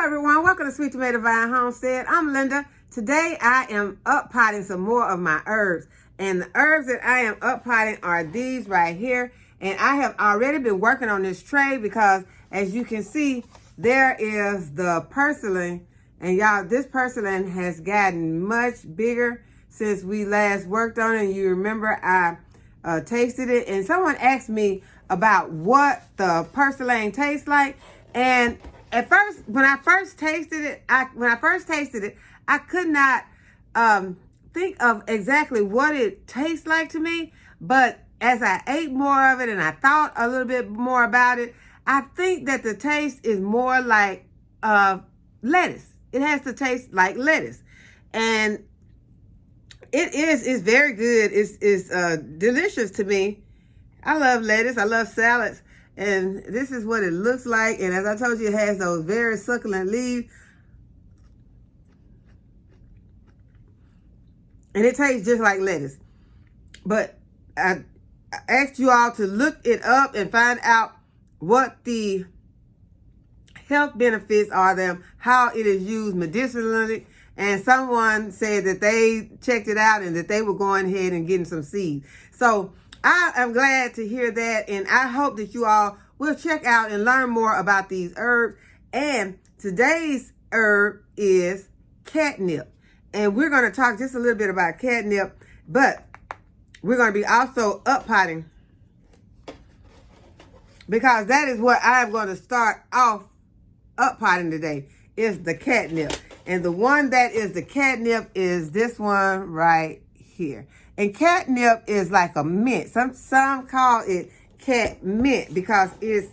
everyone, welcome to Sweet Tomato Vine Homestead. I'm Linda. Today I am up potting some more of my herbs. And the herbs that I am up potting are these right here. And I have already been working on this tray because as you can see, there is the purslane. And y'all, this purslane has gotten much bigger since we last worked on it. And you remember I tasted it. And someone asked me about what the purslane tastes like. And at first, when I first tasted it, I could not think of exactly what it tastes like to me. But as I ate more of it and I thought a little bit more about it, I think that the taste is more like lettuce. It has to taste like lettuce, and it's very good. It's delicious to me. I love lettuce. I love salads. And this is what it looks like. And as I told you, it has those very succulent leaves. And it tastes just like lettuce. But I asked you all to look it up and find out what the health benefits are there, how it is used medicinally. And someone said that they checked it out and that they were going ahead and getting some seeds. So I am glad to hear that, and I hope that you all will check out and learn more about these herbs. And today's herb is catnip. And we're going to talk just a little bit about catnip, but we're going to be also up potting because that is what I'm going to start off up potting today, is the catnip. And the one that is the catnip is this one right here. And catnip is like a mint. Some call it cat mint because it's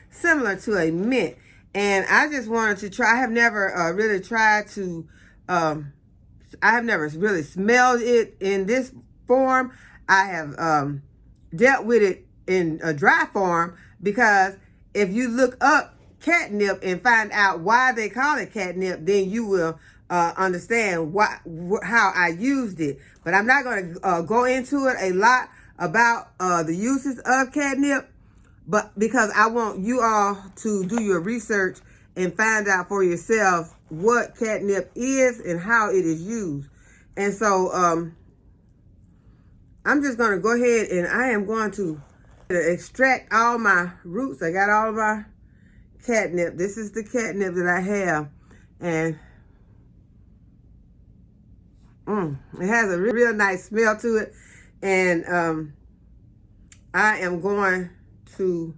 similar to a mint. And I just wanted to try. I have never really tried to, I have never really smelled it in this form. I have dealt with it in a dry form because if you look up catnip and find out why they call it catnip, then you will understand how I used it. But I'm not going to go into it a lot about the uses of catnip, but because I want you all to do your research and find out for yourself what catnip is and how it is used. And so I'm just going to go ahead and I am going to extract all my roots. I got all of my catnip. This is the catnip that I have, and it has a real nice smell to it. And I am going to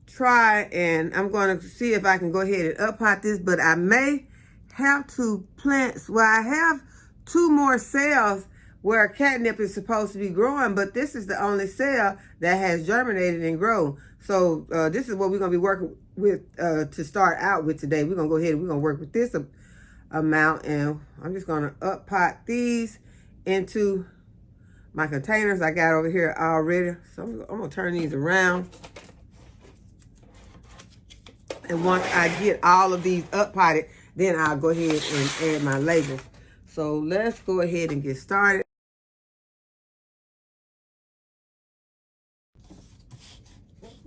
try, and I'm going to see if I can go ahead and up pot this, but I may have to plant. Well, I have 2 more cells where catnip is supposed to be growing, but this is the only cell that has germinated and grown. So this is what we're going to be working with to start out with today. We're going to go ahead and we're going to work with this amount, and I'm just going to up pot these into my containers I got over here already. So I'm going to turn these around. And once I get all of these up potted, then I'll go ahead and add my labels. So let's go ahead and get started.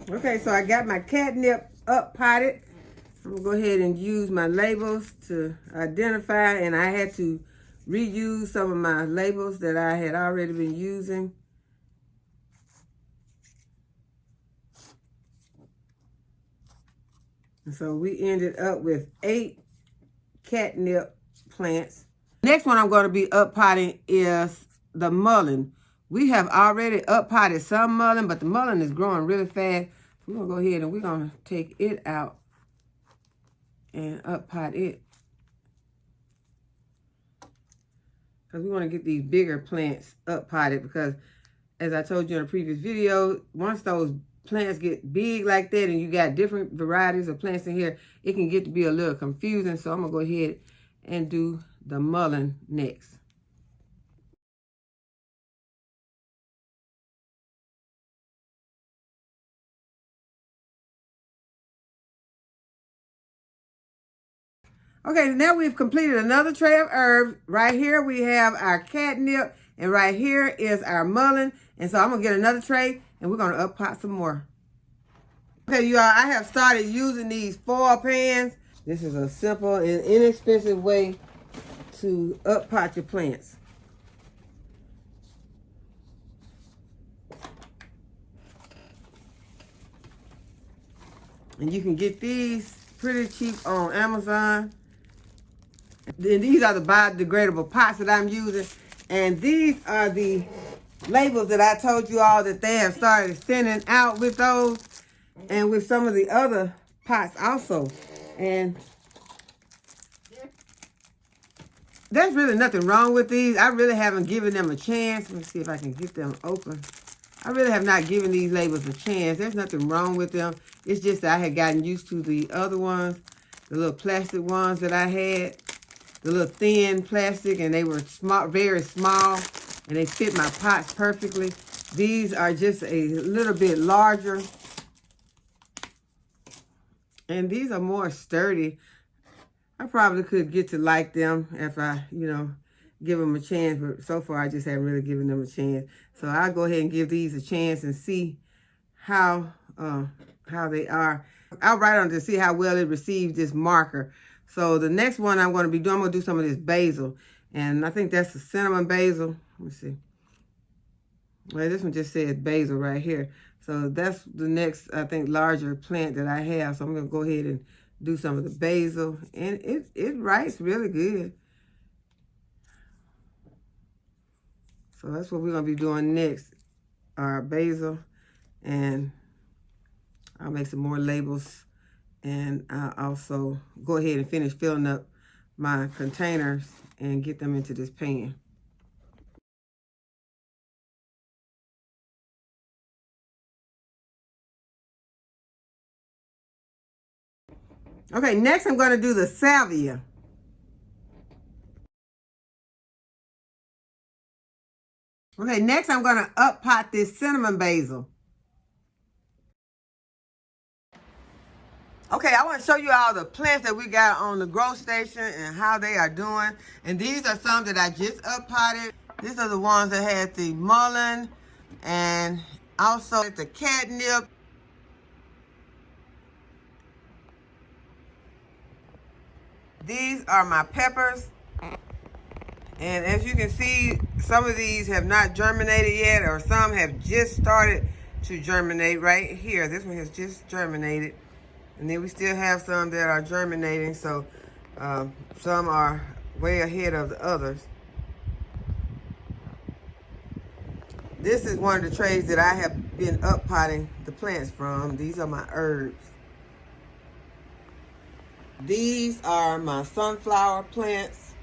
Okay, so I got my catnip up potted. I'm gonna go ahead and use my labels to identify, and I had to reuse some of my labels that I had already been using. And so we ended up with 8 catnip plants. Next one I'm gonna be up potting is the mullen. We have already up potted some mullen, but the mullen is growing really fast. We're gonna go ahead and we're gonna take it out and up pot it, because we want to get these bigger plants up potted, because as I told you in a previous video, once those plants get big like that and you got different varieties of plants in here, it can get to be a little confusing. So I'm gonna go ahead and do the mullen next. Okay, now we've completed another tray of herbs. Right here we have our catnip, and right here is our mullen. And so I'm gonna get another tray and we're gonna up pot some more. Okay, you all, I have started using these foil pans This is a simple and inexpensive way to up pot your plants. And you can get these pretty cheap on Amazon. And these are the biodegradable pots that I'm using. And these are the labels that I told you all that they have started sending out with those and with some of the other pots also. And there's really nothing wrong with these. I really haven't given them a chance. Let me see if I can get them open. I really have not given these labels a chance. There's nothing wrong with them. It's just that I had gotten used to the other ones, the little plastic ones that I had, the little thin plastic, and they were small, very small, and they fit my pots perfectly. These are just a little bit larger, and these are more sturdy. I probably could get to like them if I, give them a chance, but so far I just haven't really given them a chance. So I'll go ahead and give these a chance and see how they are. I'll write on to see how well it received this marker. So the next one I'm going to be doing, I'm going to do some of this basil. And I think that's the cinnamon basil. Let me see. Well, this one just says basil right here. So that's the next, I think, larger plant that I have. So I'm going to go ahead and do some of the basil. And it writes really good. So that's what we're going to be doing next, our basil. And I'll make some more labels. And I'll also go ahead and finish filling up my containers and get them into this pan. Okay, next I'm going to do the salvia. Okay, next I'm going to up pot this cinnamon basil. Okay, I want to show you all the plants that we got on the grow station and how they are doing. And these are some that I just up potted. These are the ones that had the mullen and also the catnip. These are my peppers. And as you can see, some of these have not germinated yet, or some have just started to germinate right here. This one has just germinated. And then we still have some that are germinating, so some are way ahead of the others. This is one of the trays that I have been up potting the plants from. These are my herbs. These are my sunflower plants.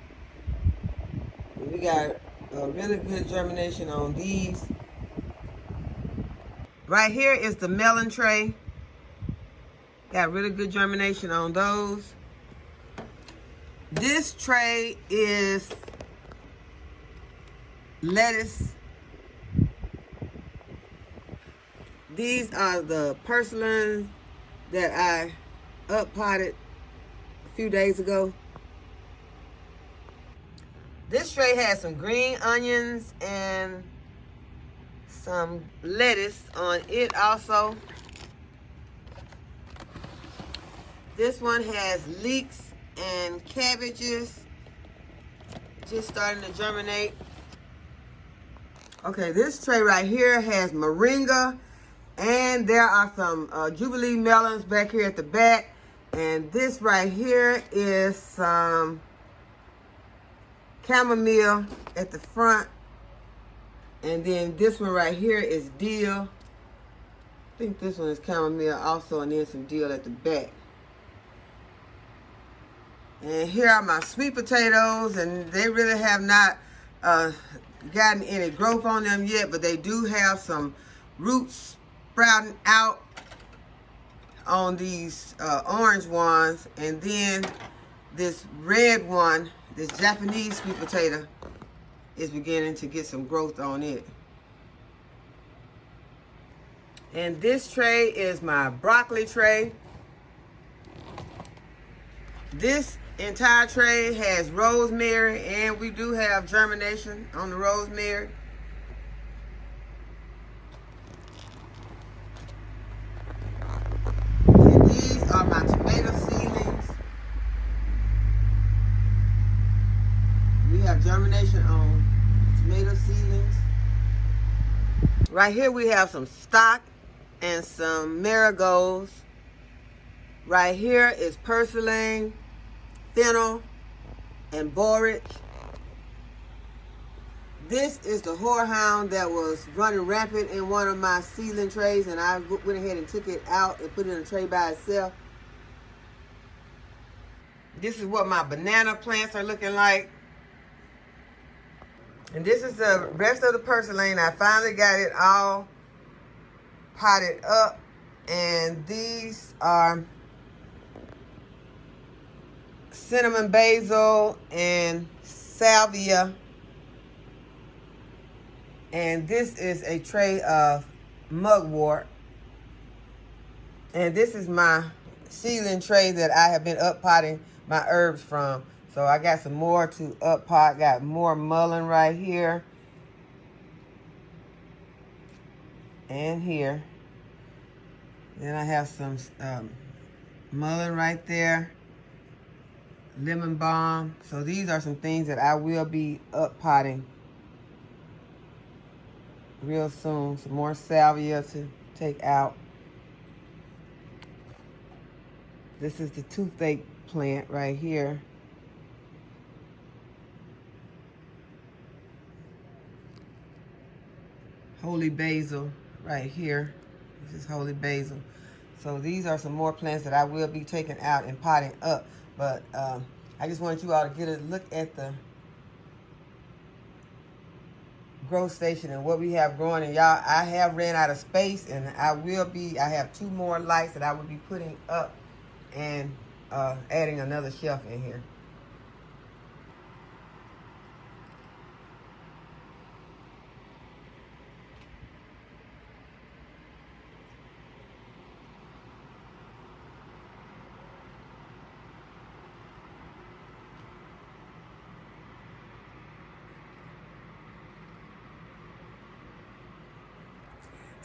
We got a really good germination on these. Right here is the melon tray. Got really good germination on those. This tray is lettuce. These are the purslane that I up potted a few days ago. This tray has some green onions and some lettuce on it also. This one has leeks and cabbages just starting to germinate. Okay, this tray right here has moringa, and there are some Jubilee melons back here at the back. And this right here is some chamomile at the front. And then this one right here is dill. I think this one is chamomile also, and then some dill at the back. And here are my sweet potatoes, and they really have not gotten any growth on them yet, but they do have some roots sprouting out on these orange ones. And then this red one, this Japanese sweet potato, is beginning to get some growth on it. And this tray is my broccoli tray. This entire tray has rosemary, and we do have germination on the rosemary. And these are my tomato seedlings. germination on tomato seedlings. Right here we have some stock and some marigolds. Right here is purslane, fennel, and borage. This is the horehound that was running rampant in one of my seedling trays, and I went ahead and took it out and put it in a tray by itself. This is what my banana plants are looking like. And this is the rest of the purslane. I finally got it all potted up. And these are cinnamon basil and salvia. And this is a tray of mugwort. And this is my seedling tray that I have been up potting my herbs from. So I got some more to up pot. Got more mullen right here. And here. Then I have some mullen right there. Lemon balm. So these are some things that I will be up potting real soon. Some more salvia to take out. This is the toothache plant right here. Holy basil right here. This is holy basil. So these are some more plants that I will be taking out and potting up. But I just want you all to get a look at the grow station and what we have growing. And y'all, I have ran out of space, and I have 2 more lights that I will be putting up and adding another shelf in here.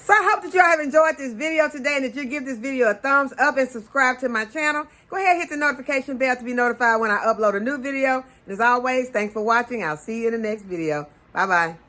So I hope that you all have enjoyed this video today, and that you give this video a thumbs up and subscribe to my channel. Go ahead and hit the notification bell to be notified when I upload a new video. And as always, thanks for watching. I'll see you in the next video. Bye-bye.